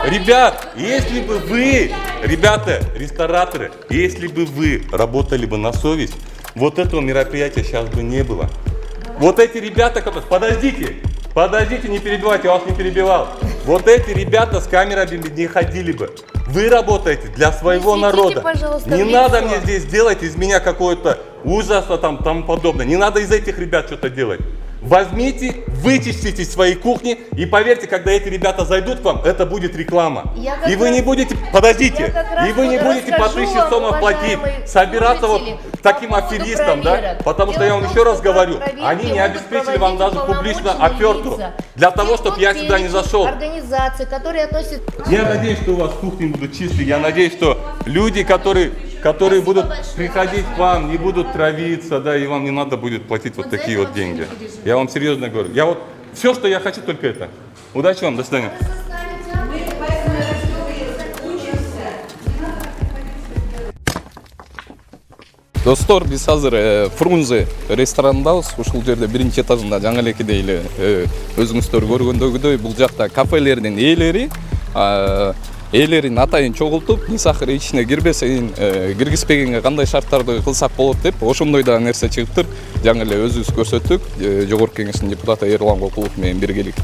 Ребят, если бы вы, ребята, рестораторы, если бы вы работали бы на совесть, вот этого мероприятия сейчас бы не было. Вот эти ребята, которые... Подождите, не перебивайте, я вас не перебивал. Вот эти ребята с камерами не ходили бы. Вы работаете для своего народа. Не надо мне здесь делать из меня какое-то ужаса там, тому подобное. Не надо из этих ребят что-то делать. Возьмите, вычистите свои кухни и поверьте, когда эти ребята зайдут к вам, это будет реклама. И вы не будете, подождите, и вы не будете по 1000 сомов платить, собираться вот таким аферистам, да? Потому что я вам еще раз говорю, они не обеспечили вам даже публично оферту для того, чтобы я сюда не зашел. Организации, которые относятся... Я надеюсь, что у вас кухни будут чистые, я надеюсь, что люди, которые будут приходить к вам, не будут травиться, да, и вам не надо будет платить вот такие вот деньги. Я вам серьезно говорю. Я вот все, что я хочу, только это. Удачи вам, до свидания. Достор, биз азыр Фрунзе ресторанындабыз. Ушул жерде биринчи этажында жаңы элекедей эле өзүңүздөр көргөндөгүдөй бул жакта кафелердин ээлери ээлерин атайын чогултуп, Нисахыр ичине кирбесейин киргизбегенге кандай шарттарды кылсак болот деп ошондой да нерсе чыгыптыр. Жаңы эле өзүбүз көрсөттүк. Жогорку кеңештин депутаты Эрлан Кокулов менен биргеликте.